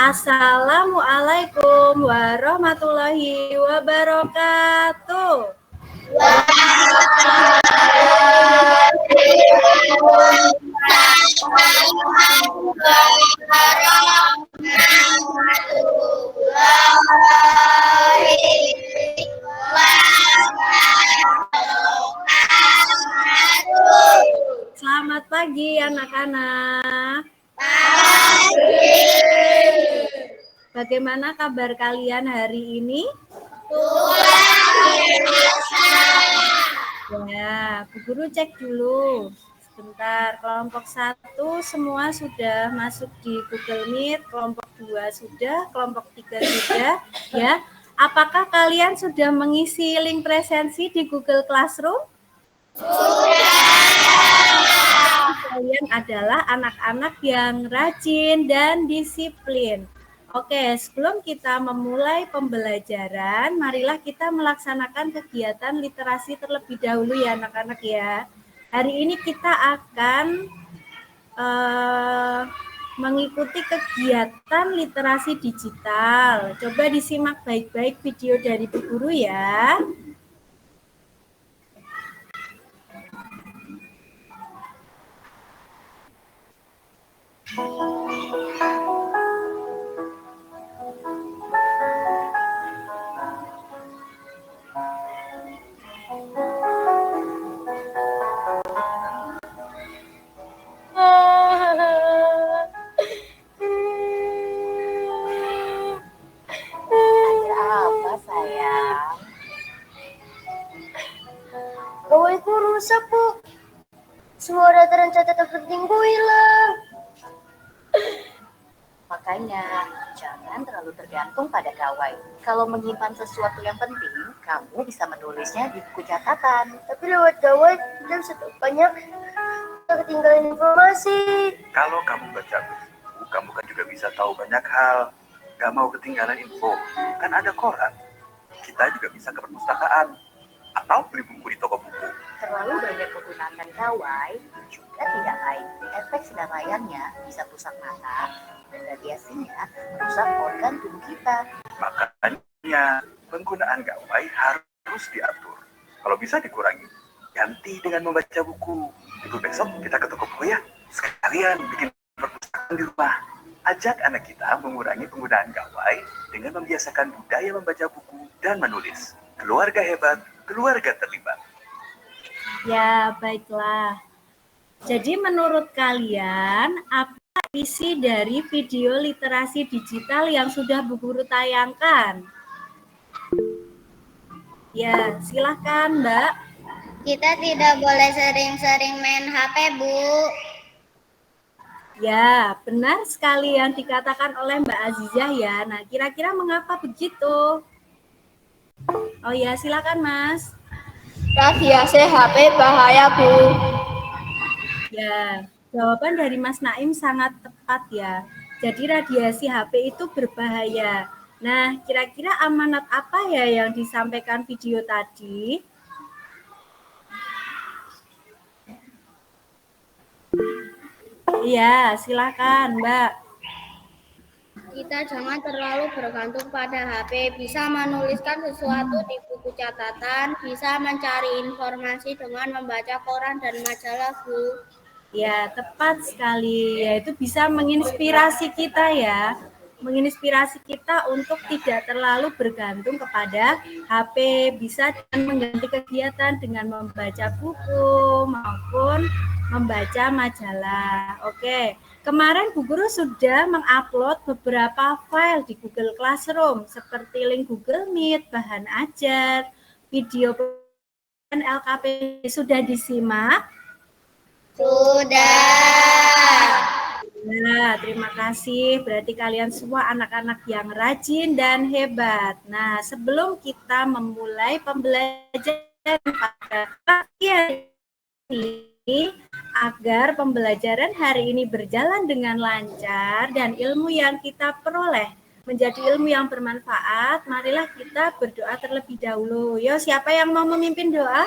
Assalamualaikum warahmatullahi wabarakatuh. Selamat pagi anak-anak. Bagaimana kabar kalian hari ini? Ya, Bu Guru cek dulu. Sebentar, kelompok 1 semua sudah masuk di Google Meet, kelompok 2 sudah, kelompok 3 sudah, ya. Apakah kalian sudah mengisi link presensi di Google Classroom? Kalian adalah anak-anak yang rajin dan disiplin. Oke, sebelum kita memulai pembelajaran, marilah kita melaksanakan kegiatan literasi terlebih dahulu ya anak-anak ya. Hari ini kita akan mengikuti kegiatan literasi digital. Coba disimak baik-baik video dari Bu Guru ya. Gawaiku rusak, Bu. Semua data dan catatan pentingku hilang. Makanya, jangan terlalu tergantung pada gawai. Kalau menyimpan sesuatu yang penting, kamu bisa menulisnya di buku catatan. Tapi lewat gawai, kita bisa tahu banyak. Kita ketinggalan informasi. Kalau kamu baca buku, kamu kan juga bisa tahu banyak hal. Gak mau ketinggalan info, kan ada koran. Kita juga bisa ke perpustakaan atau beli buku di toko buku. Terlalu banyak menggunakan gawai juga tidak baik. Efek sinar layarnya bisa merusak mata dan radiasinya merusak organ tubuh kita. Makanya penggunaan gawai harus diatur. Kalau bisa dikurangi, ganti dengan membaca buku. Itu besok kita ke toko buku ya. Sekalian bikin perpustakaan di rumah. Ajak anak kita mengurangi penggunaan gawai dengan membiasakan budaya membaca buku dan menulis. Keluarga hebat, keluarga terlibat. Ya, baiklah. Jadi menurut kalian, apa isi dari video literasi digital yang sudah Bu Guru tayangkan? Ya, silakan Mbak. Kita tidak boleh sering-sering main HP, Bu. Ya, benar sekali yang dikatakan oleh Mbak Azizah ya. Nah, kira-kira mengapa begitu? Oh ya, silakan Mas. Radiasi HP bahaya, Bu. Ya, jawaban dari Mas Naim sangat tepat ya. Jadi radiasi HP itu berbahaya. Nah, kira-kira amanat apa ya yang disampaikan video tadi? Iya, silakan Mbak. Kita jangan terlalu bergantung pada HP, bisa menuliskan sesuatu di buku catatan, bisa mencari informasi dengan membaca koran dan majalah, Bu. Ya, tepat sekali. Yaitu bisa menginspirasi kita ya. Menginspirasi kita untuk tidak terlalu bergantung kepada HP. Bisa dengan mengganti kegiatan dengan membaca buku maupun membaca majalah. Oke. Kemarin Bu Guru sudah mengupload beberapa file di Google Classroom seperti link Google Meet, bahan ajar, video dan LKP. Sudah disimak? Sudah. Nah, terima kasih. Berarti kalian semua anak-anak yang rajin dan hebat. Nah, sebelum kita memulai pembelajaran pada pagi hari ini, agar pembelajaran hari ini berjalan dengan lancar dan ilmu yang kita peroleh menjadi ilmu yang bermanfaat, marilah kita berdoa terlebih dahulu. Yo, siapa yang mau memimpin doa?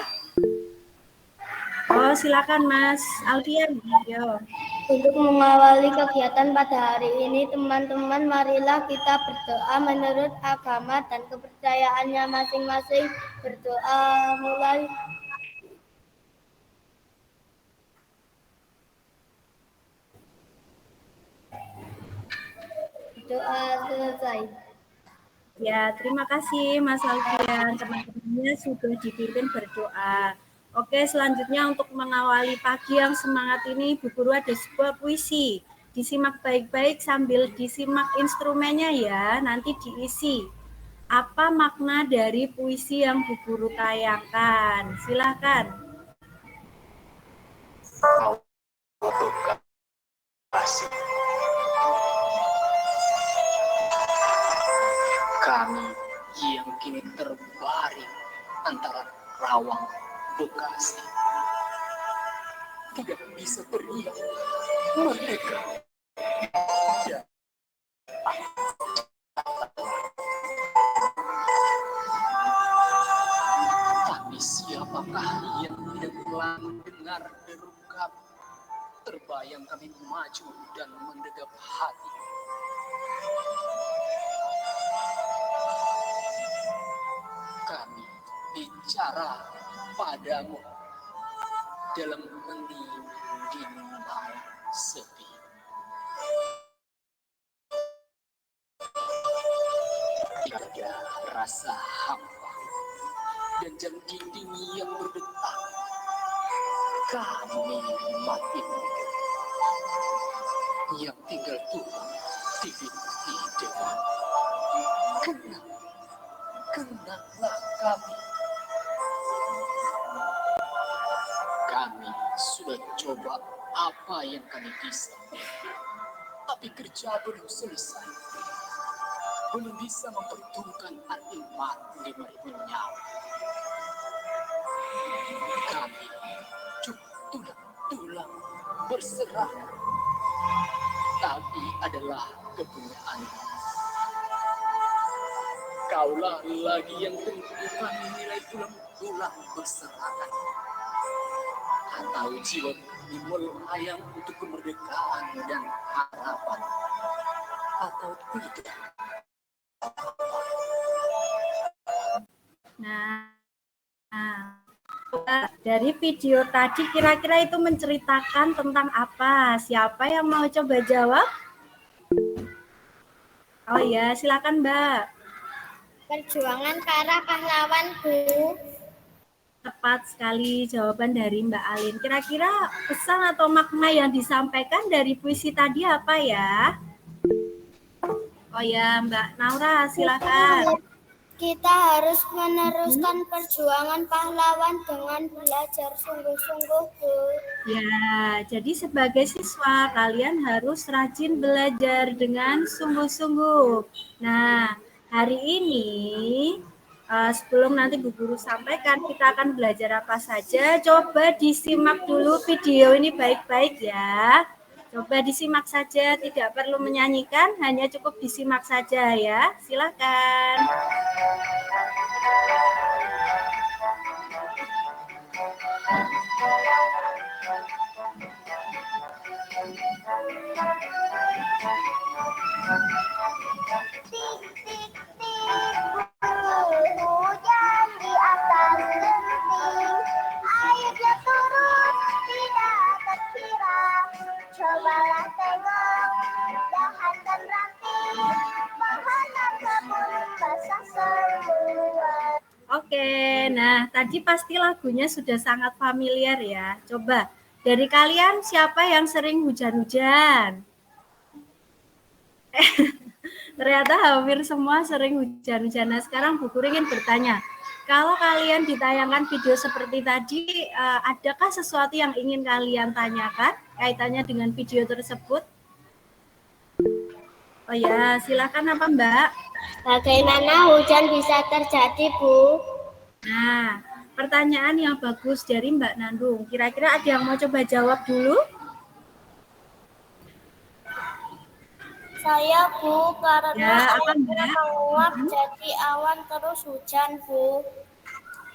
Oh, silakan Mas Alfian. Yo. Untuk mengawali kegiatan pada hari ini, teman-teman, marilah kita berdoa menurut agama dan kepercayaannya masing-masing. Berdoa mulai. Doa selesai. Ya, terima kasih Mas Alfian. Teman-temannya sudah dipimpin berdoa. Oke, selanjutnya untuk mengawali pagi yang semangat ini, Bu Guru ada sebuah puisi. Disimak baik-baik sambil disimak instrumennya ya, nanti diisi. Apa makna dari puisi yang Bu Guru tayangkan? Silakan. Kasih. Kami yang kini terbaring antara Rawang Bekasi tidak bisa teriak merdeka. Tapi siapakah yang tidak telah mendengar deru kami? Terbayang kami maju dan mendegap hati. Kami bicara padamu dalam hening malam sepi. Tiada rasa hampa dan jam dinding yang berdetak. Kami mati yang tinggal Tuhan di depan. Kenanglah kami. Kami sudah coba apa yang kami bisa, tapi kerja belum selesai. Belum bisa memperhitungkan arti mati 5.000 nyawa. Kami tulang berserah, tapi adalah kepunyaan. Kaulah lagi yang tentukan nilai tulang berserakan. Atau jiwa melayang untuk kemerdekaan dan harapan. Atau tidak. Nah, dari video tadi kira-kira itu menceritakan tentang apa? Siapa yang mau coba jawab? Oh ya, silakan Mbak. Perjuangan para pahlawan, Bu. Tepat sekali jawaban dari Mbak Alin. Kira-kira pesan atau makna yang disampaikan dari puisi tadi apa ya? Oh ya, Mbak Naura, silakan. Kita harus meneruskan perjuangan pahlawan dengan belajar sungguh-sungguh, Bu. Ya, jadi sebagai siswa kalian harus rajin belajar dengan sungguh-sungguh. Nah, hari ini sebelum nanti Bu Guru sampaikan kita akan belajar apa saja. Coba disimak dulu video ini baik-baik ya. Coba disimak saja, tidak perlu menyanyikan, hanya cukup disimak saja ya. Silakan. Hujan di atas genting, airnya turun tidak terkira. Cobalah tengok dahan dan ranting, menghangat kebun basah semua. Oke, nah tadi pasti lagunya sudah sangat familiar ya. Coba dari kalian siapa yang sering hujan-hujan? Ternyata hampir semua sering hujan-hujan. Nah sekarang Bu Guru ingin bertanya, kalau kalian ditayangkan video seperti tadi, adakah sesuatu yang ingin kalian tanyakan kaitannya dengan video tersebut? Oh ya, silakan apa Mbak? Bagaimana hujan bisa terjadi, Bu? Nah, pertanyaan yang bagus dari Mbak Nandung. Kira-kira ada yang mau coba jawab dulu? Saya, Bu, karena Ya, apa air Mbak? menguap jadi awan terus hujan, Bu.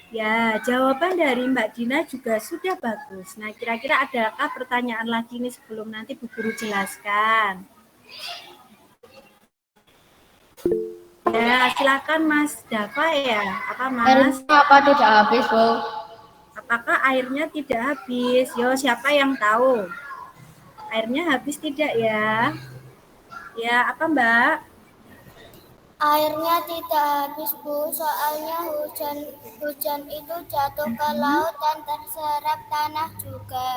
Ya, jawaban dari Mbak Dina juga sudah bagus. Nah, kira-kira adakah pertanyaan lagi nih sebelum nanti Bu Guru jelaskan? Ya, silakan Mas Dava ya. Apa Mas? Apa tidak habis, Bu? Apakah airnya tidak habis? Yo, siapa yang tahu? Airnya habis tidak ya? Ya, apa Mbak? Airnya tidak habis, Bu, soalnya hujan itu jatuh ke laut dan terserap tanah juga.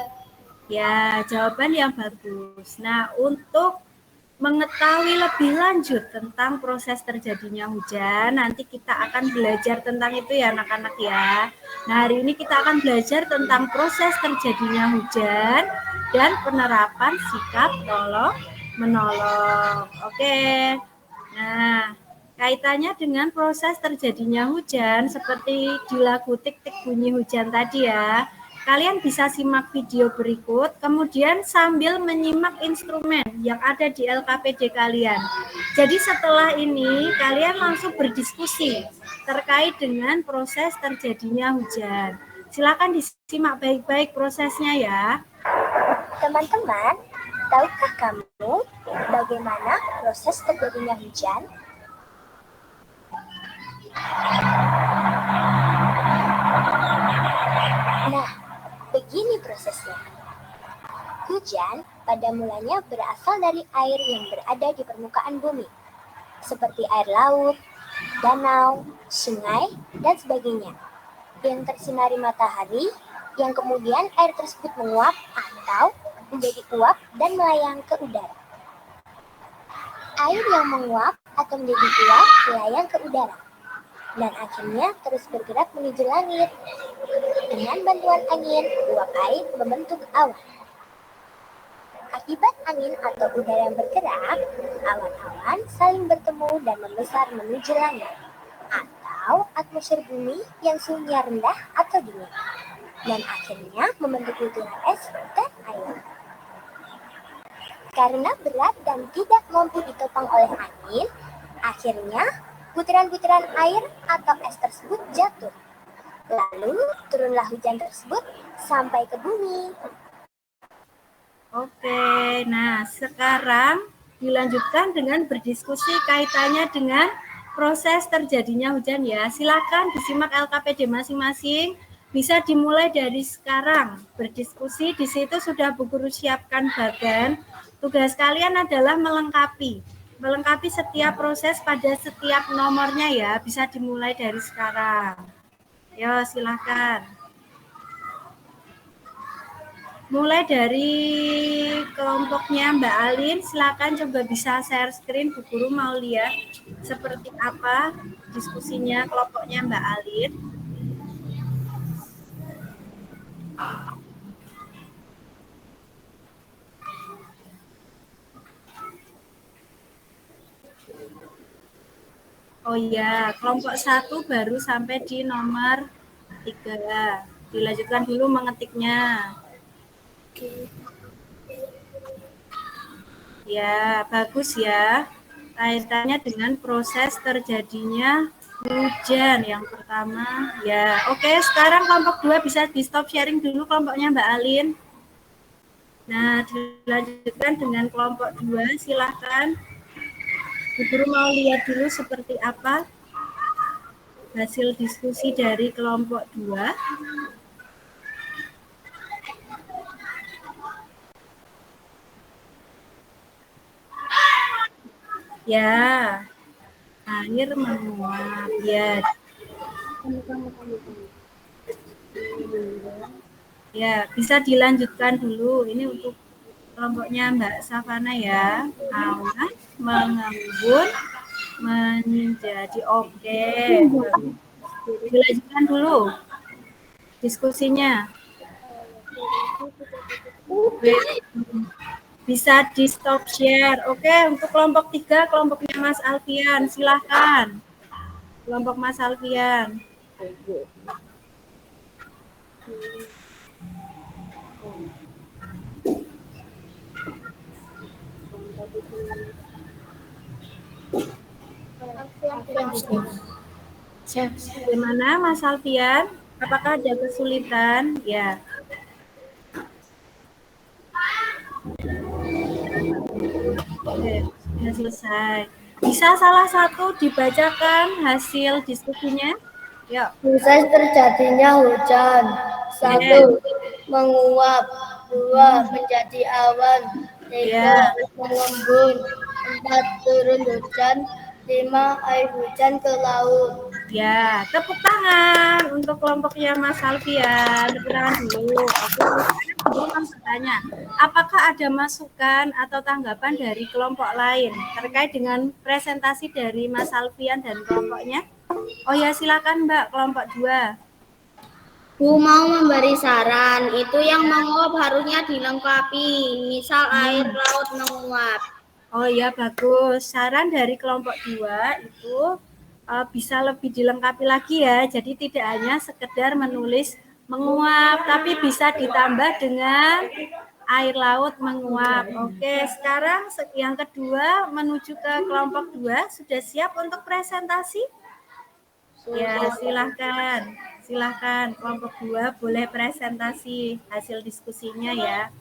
Ya, jawaban yang bagus. Nah, untuk mengetahui lebih lanjut tentang proses terjadinya hujan, nanti kita akan belajar tentang itu ya anak-anak ya. Nah, hari ini kita akan belajar tentang proses terjadinya hujan dan penerapan sikap tolong menolong. Oke. Nah, kaitannya dengan proses terjadinya hujan seperti di lagu Tik-Tik Bunyi Hujan tadi ya. Kalian bisa simak video berikut, kemudian sambil menyimak instrumen yang ada di LKPD kalian. Jadi setelah ini, kalian langsung berdiskusi terkait dengan proses terjadinya hujan. Silakan disimak baik-baik prosesnya ya. Teman-teman, tahukah kamu bagaimana proses terjadinya hujan? Nah, begini prosesnya. Hujan pada mulanya berasal dari air yang berada di permukaan bumi, seperti air laut, danau, sungai, dan sebagainya, yang tersinari matahari, yang kemudian air tersebut menguap atau menjadi uap dan melayang ke udara. Air yang menguap atau menjadi uap melayang ke udara, dan akhirnya terus bergerak menuju langit. Dengan bantuan angin, uap air membentuk awan. Akibat angin atau udara yang bergerak, awan-awan saling bertemu dan membesar menuju langit, atau atmosfer bumi yang suhunya rendah atau dingin, dan akhirnya membentuk butiran es dan air. Karena berat dan tidak mampu ditopang oleh angin, akhirnya butiran-butiran air atau es tersebut jatuh. Lalu turunlah hujan tersebut sampai ke bumi. Oke, nah sekarang dilanjutkan dengan berdiskusi kaitannya dengan proses terjadinya hujan ya. Silakan disimak LKPD masing-masing. Bisa dimulai dari sekarang. Berdiskusi di situ sudah Bu Guru siapkan bagan. Tugas kalian adalah melengkapi setiap proses pada setiap nomornya ya. Bisa dimulai dari sekarang. Yo, silakan. Mulai dari kelompoknya Mbak Alin, silakan coba bisa share screen, Bu Guru mau lihat seperti apa diskusinya kelompoknya Mbak Alin. Oh iya, kelompok 1 baru sampai di nomor 3. Dilanjutkan dulu mengetiknya. Ya, bagus ya. Kaitannya dengan proses terjadinya hujan yang pertama. Ya, oke, sekarang kelompok 2 bisa di stop sharing dulu kelompoknya Mbak Alin. Nah, dilanjutkan dengan kelompok 2, silahkan. Bu Guru mau lihat dulu seperti apa hasil diskusi dari kelompok 2. Ya, air menguap. Ya. Ya, bisa dilanjutkan dulu. Ini untuk kelompoknya Mbak Savana ya. Awan mengembun menjadi oke. Dilanjutkan dulu diskusinya. Bisa di stop share. Oke, untuk kelompok 3, kelompoknya Mas Alfian, silahkan. Kelompok Mas Alfian. Bagaimana Mas Alfian? Apakah ada kesulitan? Ya. Oke, sudah selesai. Bisa salah satu dibacakan hasil diskusinya? Yuk. Proses terjadinya hujan. 1. Ya. Menguap. 2. Menjadi awan. 3. Ya. Mengembun. 4. Turun hujan. 5. Air hujan ke laut. Ya, tepuk tangan untuk kelompoknya Mas Alfian. Tepuk tangan dulu. Oke, sekarang Guru mau bertanya, apakah ada masukan atau tanggapan dari kelompok lain terkait dengan presentasi dari Mas Alfian dan kelompoknya? Oh ya, silakan Mbak, kelompok 2. Bu mau memberi saran, itu yang menguap harusnya dilengkapi, misal air laut menguap. Oh ya, bagus. Saran dari kelompok 2 itu bisa lebih dilengkapi lagi ya. Jadi tidak hanya sekedar menulis menguap, tapi bisa ditambah dengan air laut menguap. Oke, sekarang yang kedua menuju ke kelompok 2. Sudah siap untuk presentasi? Ya, silahkan. Silahkan, kelompok 2 boleh presentasi hasil diskusinya ya.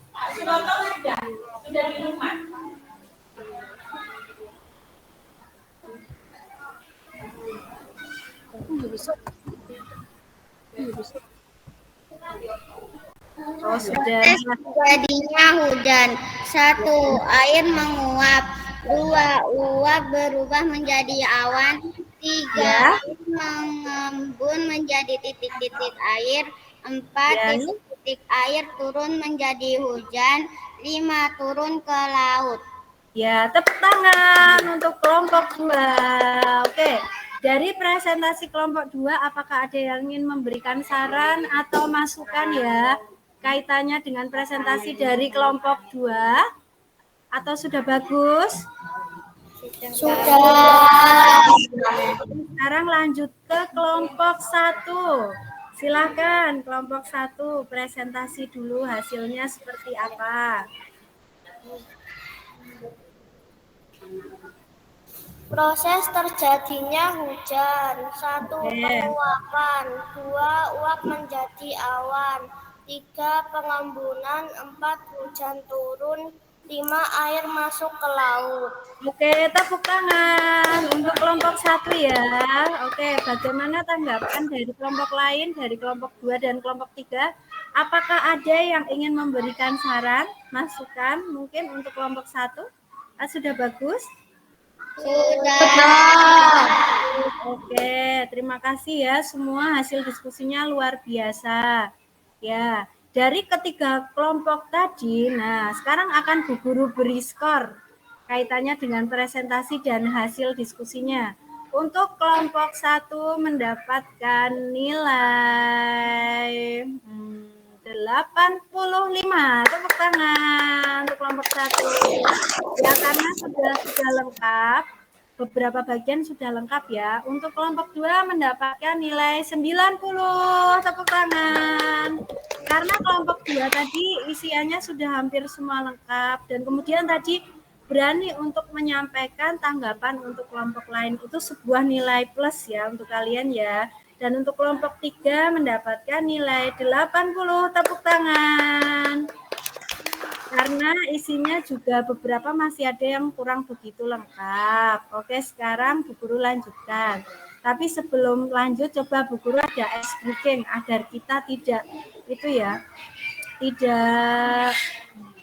Oh, sudah. Jadinya hujan. 1. Air menguap. 2. Uap berubah menjadi awan. 3. Ya. Mengembun menjadi titik-titik air. 4. Ya. Titik-titik air turun menjadi hujan. 5. Turun ke laut. Ya, tepuk tangan untuk kelompok 2. Oke, dari presentasi kelompok 2, apakah ada yang ingin memberikan saran atau masukan ya kaitannya dengan presentasi dari kelompok 2? Atau sudah bagus? Sudah. Sekarang lanjut ke kelompok 1. Silakan kelompok 1 presentasi dulu hasilnya seperti apa. Proses terjadinya hujan. 1. Penguapan. 2. Uap menjadi awan. 3. Pengembunan. 4. Hujan turun. 5. Air masuk ke laut. Oke, tepuk tangan untuk kelompok 1 ya. Oke, bagaimana tanggapan dari kelompok lain, dari kelompok 2 dan kelompok 3? Apakah ada yang ingin memberikan saran, masukan mungkin untuk kelompok 1? Sudah bagus? Sudah. Oke, terima kasih ya. Semua hasil diskusinya luar biasa. Ya, dari ketiga kelompok tadi, nah sekarang akan Bu Guru beri skor kaitannya dengan presentasi dan hasil diskusinya. Untuk kelompok 1 mendapatkan nilai 85. Tepuk tangan untuk kelompok 1. Ya, karena sudah lengkap. Beberapa bagian sudah lengkap ya. Untuk kelompok 2 mendapatkan nilai 90. Tepuk tangan. Karena kelompok 2 tadi isiannya sudah hampir semua lengkap. Dan kemudian tadi berani untuk menyampaikan tanggapan untuk kelompok lain. Itu sebuah nilai plus ya untuk kalian ya. Dan untuk kelompok 3 mendapatkan nilai 80. Tepuk tangan. Karena isinya juga beberapa masih ada yang kurang begitu lengkap. Oke, sekarang Bu Guru lanjutkan. Tapi sebelum lanjut, coba Bu Guru ada ice breaking agar kita tidak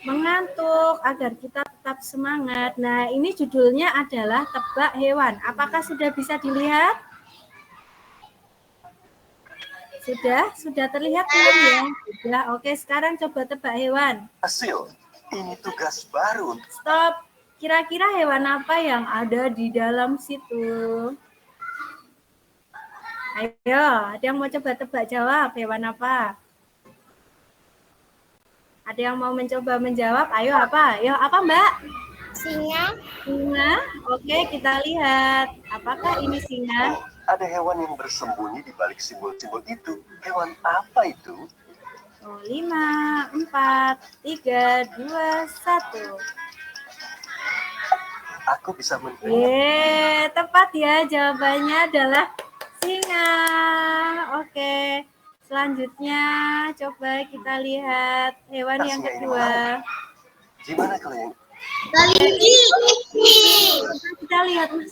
mengantuk, agar kita tetap semangat. Nah, ini judulnya adalah tebak hewan. Apakah sudah bisa dilihat? Sudah terlihat belum ya? Sudah. Oke, sekarang coba tebak hewan. Hasil, ini tugas baru. Stop. Kira-kira hewan apa yang ada di dalam situ? Ayo, ada yang mau coba tebak jawab hewan apa? Ada yang mau mencoba menjawab? Ayo apa? Ayo apa Mbak? Singa. Singa? Oke, kita lihat. Apakah ini singa? Ada hewan yang bersembunyi di balik simbol-simbol itu. Hewan apa itu? 5, 4, 3, 2, 1. Aku bisa mendengar. Tepat ya, jawabannya adalah singa. Oke, Selanjutnya coba kita lihat hewan yang Tasnya ini kedua. Gimana kalian? Coba kita lihat, Mas.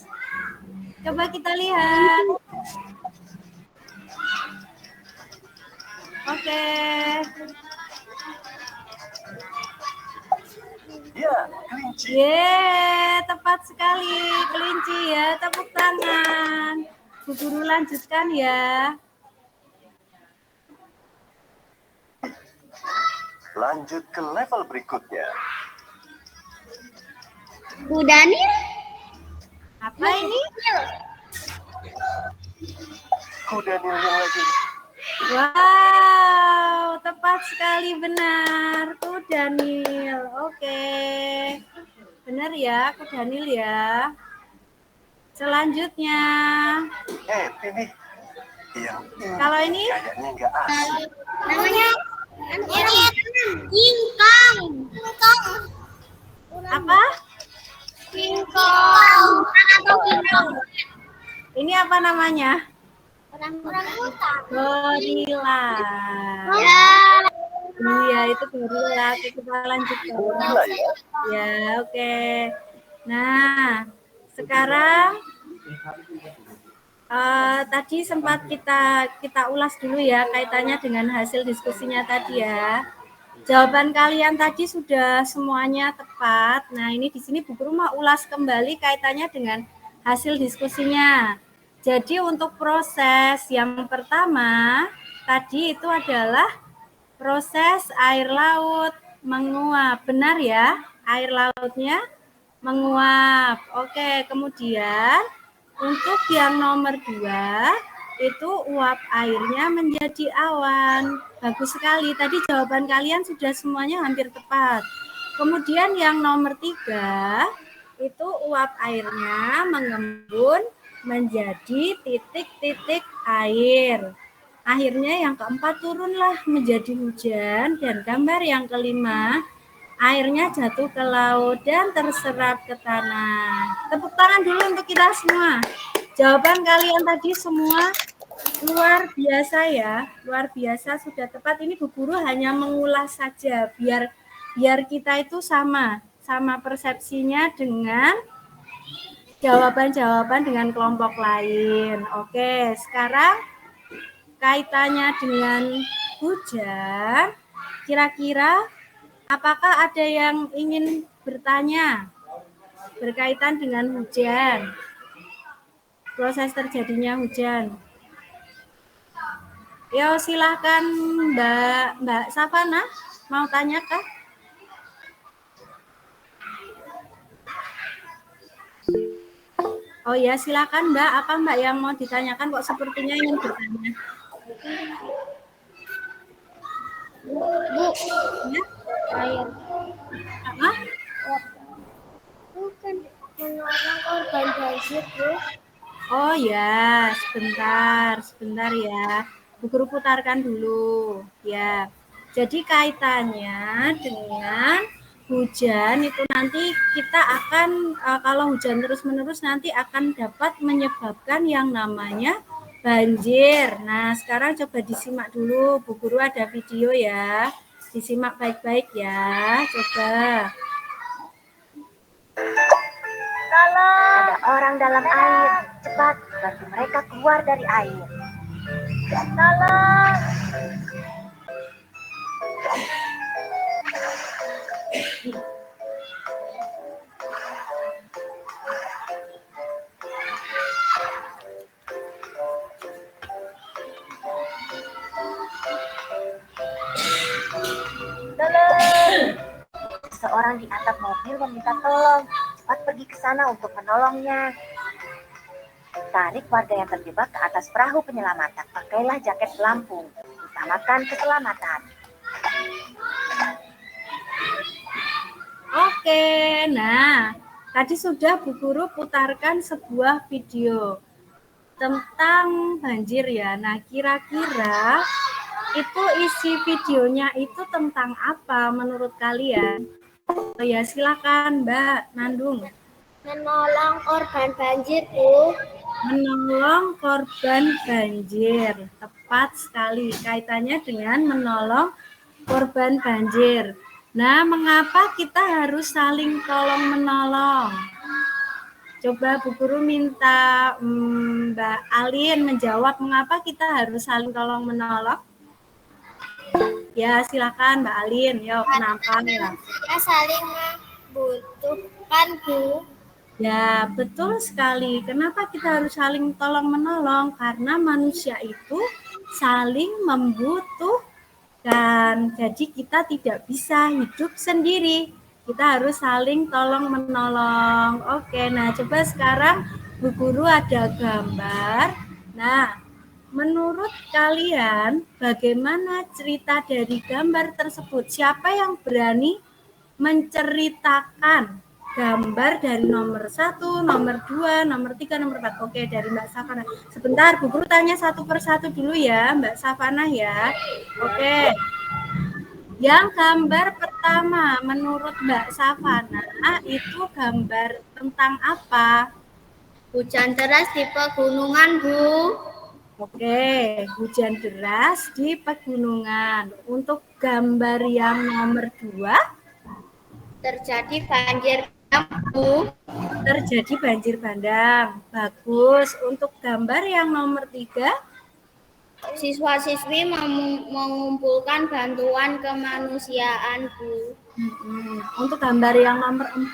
Coba kita lihat. Oke. Ya, kelinci. Tepat sekali. Kelinci ya, tepuk tangan. Bu Guru lanjutkan ya. Lanjut ke level berikutnya. Bu Daniel. Apa ini? Kuda nilai lagi. Wow, tepat sekali, benar. Kuda Nil. Oke. Benar ya, Kuda Nil ya. Selanjutnya. Ini. Yang Kalau ini? kayaknya nggak asik. Namanya Kingkong. Apa? Kingkong. Atau Kingkong. Ini apa namanya? Orang-orang Gorila. Ya. Iya, itu gorila. Kita lanjutkan. Gorila ya? Ya, oke. Nah, sekarang tadi sempat kita ulas dulu ya kaitannya dengan hasil diskusinya tadi ya. Jawaban kalian tadi sudah semuanya tepat. Nah, ini di sini Bu Guru mau ulas kembali kaitannya dengan hasil diskusinya. Jadi untuk proses yang pertama tadi itu adalah proses air laut menguap. Benar ya? Air lautnya menguap. Oke, kemudian untuk yang nomor 2 itu uap airnya menjadi awan. Bagus sekali. Tadi jawaban kalian sudah semuanya hampir tepat. Kemudian yang nomor 3 itu uap airnya mengembun menjadi titik-titik air. Akhirnya yang keempat turunlah menjadi hujan, dan gambar yang kelima airnya jatuh ke laut dan terserap ke tanah. Tepuk tangan dulu untuk kita semua. Jawaban kalian tadi semua luar biasa ya, luar biasa, sudah tepat. Ini Bu Guru hanya mengulas saja biar kita itu sama persepsinya dengan jawaban-jawaban dengan kelompok lain. Oke, sekarang kaitannya dengan hujan, kira-kira apakah ada yang ingin bertanya berkaitan dengan hujan? Proses terjadinya hujan. Yo, silahkan Mbak Savana, mau tanya kah? Oh ya, silakan Mbak. Apa Mbak yang mau ditanyakan? Kok sepertinya ingin bertanya? Bu, Ya? air. Apa? Bukan menolong korban banjir, Bu. Oh ya, sebentar ya. Bu Guru putarkan dulu. Ya. Jadi kaitannya dengan hujan itu nanti kita akan kalau hujan terus-menerus nanti akan dapat menyebabkan yang namanya banjir. Nah, sekarang coba disimak dulu. Bu Guru ada video ya. Disimak baik-baik ya. Coba. Ada orang dalam air. Cepat, bantu mereka keluar dari air. Tolong! Tolong! Seorang di atap mobil meminta tolong. Cepat pergi ke sana untuk menolongnya. Tarik warga yang terjebak ke atas perahu penyelamatan. Pakailah jaket pelampung. Utamakan keselamatan. Oke, nah tadi sudah Bu Guru putarkan sebuah video tentang banjir ya. Nah, kira-kira itu isi videonya itu tentang apa menurut kalian? Oh ya, silakan Mbak Nandung. Menolong korban banjir, Bu. Menolong korban banjir. Tepat. tepat sekali. Kaitannya dengan menolong korban banjir. Nah, mengapa kita harus saling tolong-menolong? Coba Bu Guru minta Mbak Alin menjawab mengapa kita harus saling tolong-menolong. Ya, silakan Mbak Alin. Yuk, kenapa? Kita saling membutuhkan, Bu. Ya, betul sekali. Kenapa kita harus saling tolong-menolong? Karena manusia itu saling membutuhkan. Jadi kita tidak bisa hidup sendiri. Kita harus saling tolong-menolong. Oke, nah coba sekarang Bu Guru ada gambar. Nah, menurut kalian bagaimana cerita dari gambar tersebut? Siapa yang berani menceritakan gambar dari nomor 1, nomor 2, nomor 3, nomor 4. Oke, dari Mbak Safana. Sebentar, Bu Guru tanya satu persatu dulu ya, Mbak Safana ya. Oke. Yang gambar pertama menurut Mbak Safana itu gambar tentang apa? Hujan deras di pegunungan, Bu. Oke, hujan deras di pegunungan. Untuk gambar yang nomor 2, terjadi banjir, Bu. terjadi banjir bandang. Bagus. Untuk gambar yang nomor 3, siswa-siswi mengumpulkan bantuan kemanusiaan, Bu. Untuk gambar yang nomor 4,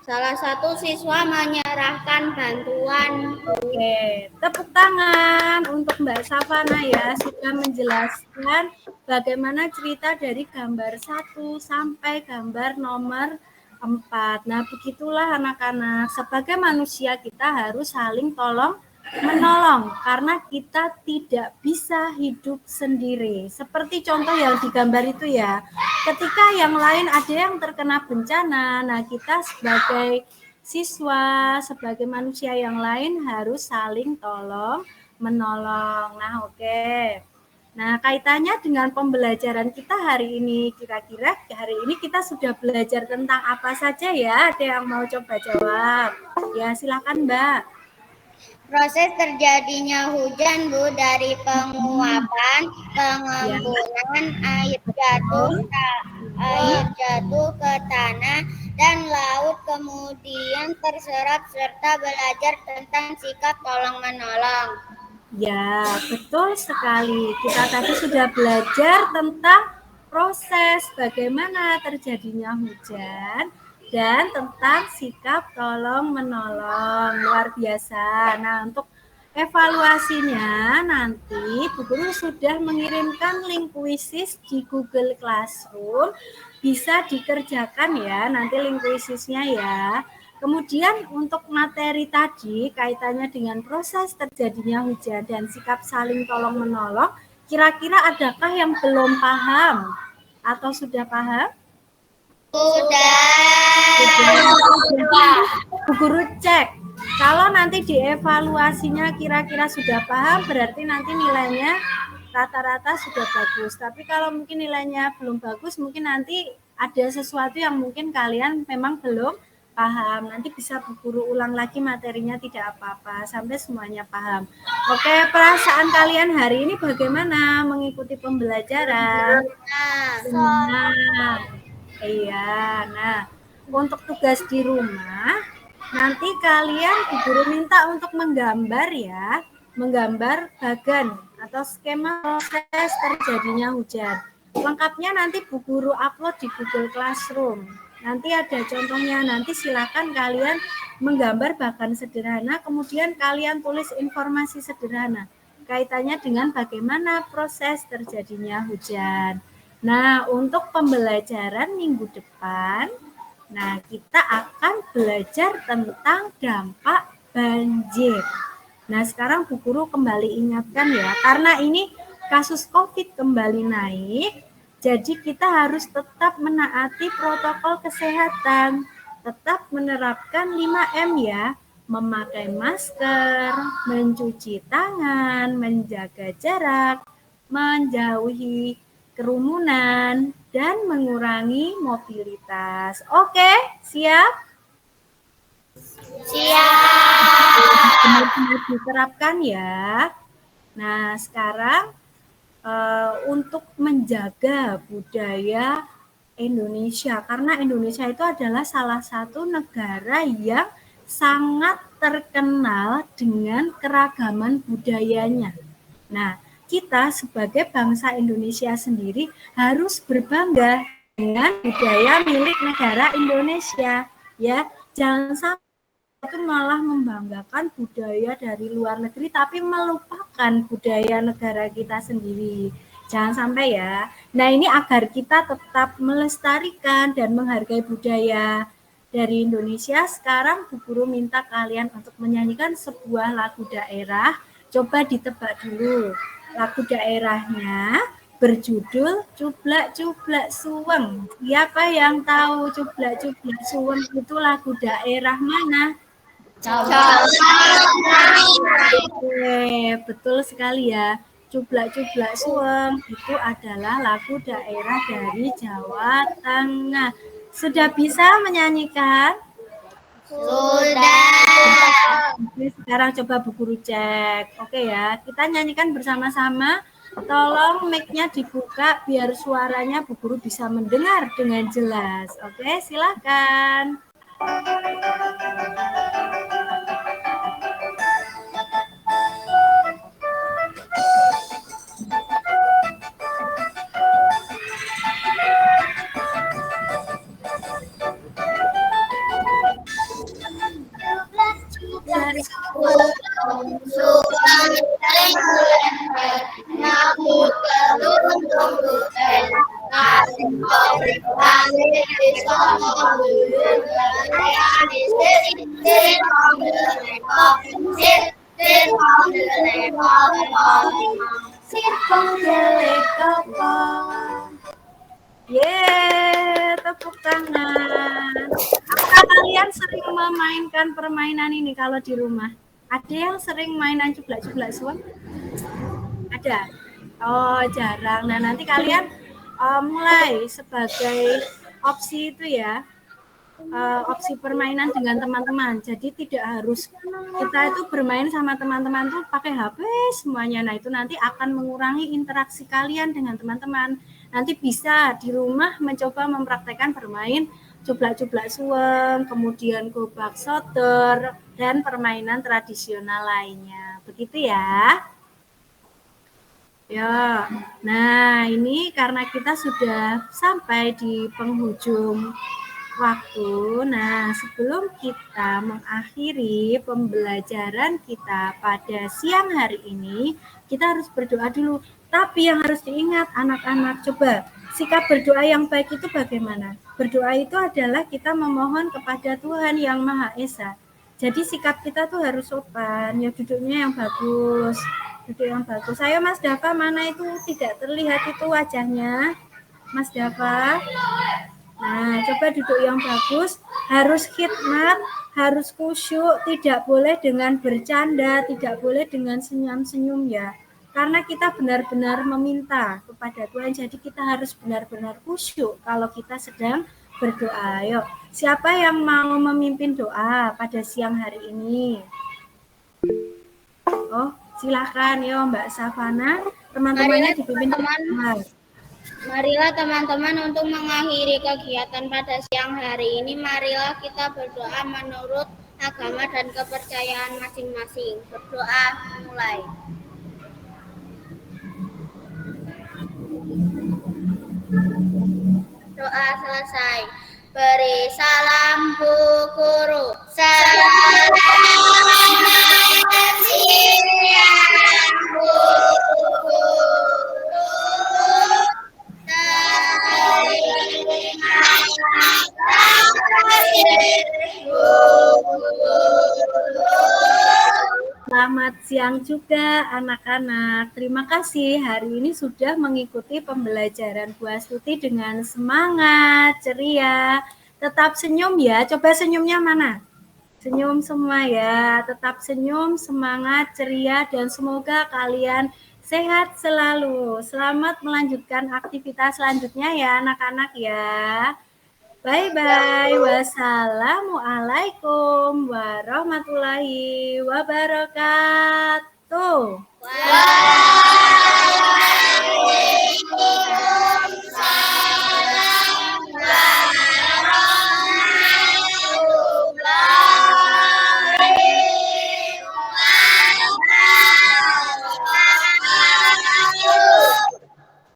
salah satu siswa menyerahkan bantuan, Bu. Oke, tepuk tangan untuk Mbak Safana ya, sudah menjelaskan bagaimana cerita dari gambar 1 sampai gambar nomor 4. Nah, begitulah anak-anak, sebagai manusia kita harus saling tolong-menolong karena kita tidak bisa hidup sendiri. Seperti contoh yang digambar itu ya, ketika yang lain ada yang terkena bencana, nah kita sebagai siswa, sebagai manusia yang lain harus saling tolong-menolong. Nah, oke. Nah, kaitannya dengan pembelajaran kita hari ini, kira-kira hari ini kita sudah belajar tentang apa saja ya? Ada yang mau coba jawab? Ya, silakan Mbak. Proses terjadinya hujan, Bu, dari penguapan, pengembunan air jatuh ke tanah dan laut, kemudian terserap serta belajar tentang sikap tolong-menolong. Ya, betul sekali. Kita tadi sudah belajar tentang proses bagaimana terjadinya hujan dan tentang sikap tolong-menolong. Luar biasa. Nah, untuk evaluasinya nanti Bu Guru sudah mengirimkan link kuisis di Google Classroom. Bisa dikerjakan ya, nanti link kuisisnya ya. Kemudian untuk materi tadi kaitannya dengan proses terjadinya hujan dan sikap saling tolong-menolong, kira-kira adakah yang belum paham atau sudah paham? Sudah. Bu Guru cek, kalau nanti dievaluasinya kira-kira sudah paham, berarti nanti nilainya rata-rata sudah bagus. Tapi kalau mungkin nilainya belum bagus, mungkin nanti ada sesuatu yang mungkin kalian memang belum paham. Nanti bisa Bu Guru ulang lagi materinya, tidak apa-apa sampai semuanya paham. Oke, perasaan kalian hari ini bagaimana mengikuti pembelajaran? Nah, iya. Nah, untuk tugas di rumah nanti kalian Bu Guru minta untuk menggambar ya, menggambar bagan atau skema proses terjadinya hujan. Lengkapnya nanti Bu Guru upload di Google Classroom. Nanti ada contohnya, nanti silakan kalian menggambar bagan sederhana, kemudian kalian tulis informasi sederhana kaitannya dengan bagaimana proses terjadinya hujan. Nah, untuk pembelajaran minggu depan, nah kita akan belajar tentang dampak banjir. Nah, sekarang Bu Guru kembali ingatkan ya, karena ini kasus COVID kembali naik, jadi kita harus tetap menaati protokol kesehatan, tetap menerapkan 5M ya, memakai masker, mencuci tangan, menjaga jarak, menjauhi kerumunan, dan mengurangi mobilitas. Oke, siap? Siap. Benar-benar diterapkan ya. Nah, sekarang untuk menjaga budaya Indonesia, karena Indonesia itu adalah salah satu negara yang sangat terkenal dengan keragaman budayanya. Nah, kita sebagai bangsa Indonesia sendiri harus berbangga dengan budaya milik negara Indonesia, ya. Jangan sampai itu malah membanggakan budaya dari luar negeri tapi melupakan budaya negara kita sendiri. Jangan sampai ya. Nah, ini agar kita tetap melestarikan dan menghargai budaya dari Indonesia, sekarang Bu Guru minta kalian untuk menyanyikan sebuah lagu daerah. Coba ditebak dulu. Lagu daerahnya berjudul Cublak-Cublak Suweng. Siapa yang tahu Cublak-Cublak Suweng itu lagu daerah mana? Oke, betul sekali ya. Cublak-Cublak Suweng itu adalah lagu daerah dari Jawa Tengah. Sudah bisa menyanyikan? Sudah. Oke, sekarang coba Bu Guru cek. Oke ya, kita nyanyikan bersama-sama. Tolong mic-nya dibuka biar suaranya Bu Guru bisa mendengar dengan jelas. Oke, silakan. Yeay, tepuk tangan. Apakah kalian sering memainkan permainan ini kalau di rumah? Ada yang sering mainan cublak-cublak suweng? Ada? Oh, jarang. Nah, nanti kalian mulai sebagai opsi itu ya, opsi permainan dengan teman-teman. Jadi tidak harus kita itu bermain sama teman-teman tuh pakai HP semuanya. Nah, itu nanti akan mengurangi interaksi kalian dengan teman-teman. Nanti bisa di rumah mencoba mempraktekkan bermain cublak-cublak suweng, kemudian gobak soter, dan permainan tradisional lainnya. Begitu ya. Ya, nah ini karena kita sudah sampai di penghujung waktu. Nah, sebelum kita mengakhiri pembelajaran kita pada siang hari ini, kita harus berdoa dulu. Tapi yang harus diingat anak-anak, coba sikap berdoa yang baik itu bagaimana? Berdoa itu adalah kita memohon kepada Tuhan yang Maha Esa. Jadi sikap kita tuh harus sopan, ya duduknya yang bagus. Duduk yang bagus. Saya Mas Dava, mana itu tidak terlihat itu wajahnya? Mas Dava. Nah, coba duduk yang bagus, harus khidmat, harus khusyuk, tidak boleh dengan bercanda, tidak boleh dengan senyum-senyum ya. Karena kita benar-benar meminta kepada Tuhan, jadi kita harus benar-benar khusyuk kalau kita sedang berdoa. Ayo, siapa yang mau memimpin doa pada siang hari ini? Oh, silakan ya Mbak Savana, teman-temannya dipimpin teman-teman. Marilah teman-teman untuk mengakhiri kegiatan pada siang hari ini, marilah kita berdoa menurut agama dan kepercayaan masing-masing. Berdoa mulai. Doa selesai. Beri salam Bu Guru. Selamat siang Bu Guru. Selamat siang juga anak-anak. Terima kasih hari ini sudah mengikuti pembelajaran Bu Astuti dengan semangat, ceria. Tetap senyum ya. Coba senyumnya mana? Senyum semua ya. Tetap senyum, semangat, ceria, dan semoga kalian sehat selalu. Selamat melanjutkan aktivitas selanjutnya ya anak-anak ya. Bye-bye. Wassalamualaikum warahmatullahi wabarakatuh.